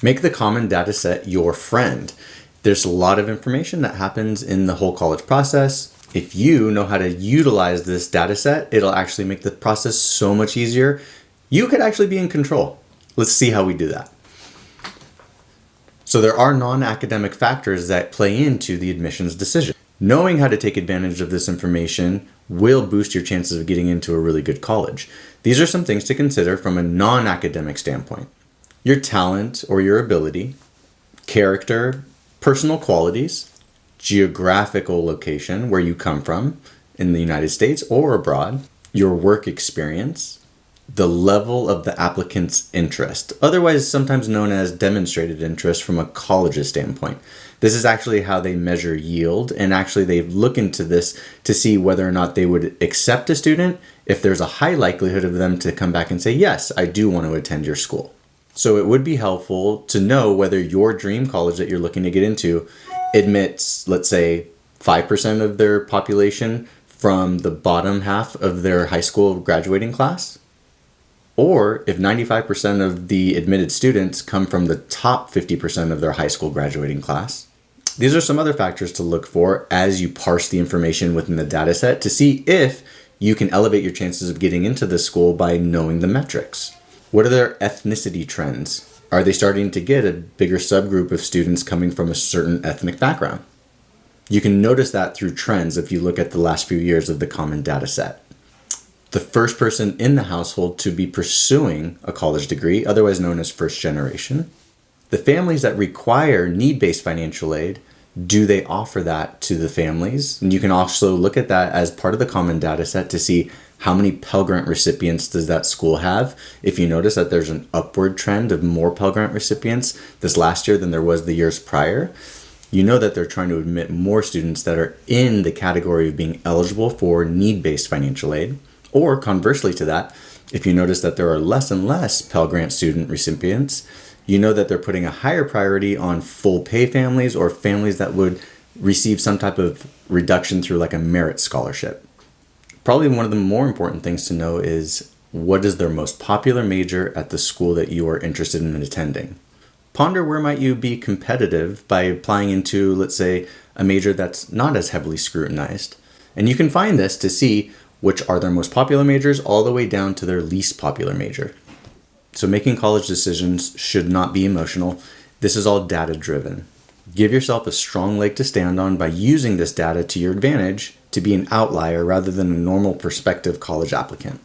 Make the common data set your friend. There's a lot of information that happens in the whole college process. If you know how to utilize this data set, it'll actually make the process so much easier. You could actually be in control. Let's see how we do that. So there are non-academic factors that play into the admissions decision. Knowing how to take advantage of this information will boost your chances of getting into a really good college. These are some things to consider from a non-academic standpoint. Your talent or your ability, character, personal qualities, geographical location, where you come from in the United States or abroad, your work experience, the level of the applicant's interest, otherwise sometimes known as demonstrated interest from a college's standpoint. This is actually how they measure yield, and actually they look into this to see whether or not they would accept a student if there's a high likelihood of them to come back and say, yes, I do want to attend your school. So it would be helpful to know whether your dream college that you're looking to get into admits, let's say, 5% of their population from the bottom half of their high school graduating class, or if 95% of the admitted students come from the top 50% of their high school graduating class. These are some other factors to look for as you parse the information within the data set to see if you can elevate your chances of getting into this school by knowing the metrics. What are their ethnicity trends? Are they starting to get a bigger subgroup of students coming from a certain ethnic background? You can notice that through trends if you look at the last few years of the common data set. The first person in the household to be pursuing a college degree, otherwise known as first generation. The families that require need-based financial aid, do they offer that to the families? And you can also look at that as part of the common data set to see how many Pell Grant recipients does that school have. If you notice that there's an upward trend of more Pell Grant recipients this last year than there was the years prior, you know that they're trying to admit more students that are in the category of being eligible for need-based financial aid. Or conversely to that, if you notice that there are less and less Pell Grant student recipients, you know that they're putting a higher priority on full pay families or families that would receive some type of reduction through like a merit scholarship. Probably one of the more important things to know is what is their most popular major at the school that you are interested in attending. Ponder where might you be competitive by applying into, let's say, a major that's not as heavily scrutinized. And you can find this to see which are their most popular majors all the way down to their least popular major. So making college decisions should not be emotional. This is all data driven. Give yourself a strong leg to stand on by using this data to your advantage to be an outlier rather than a normal prospective college applicant.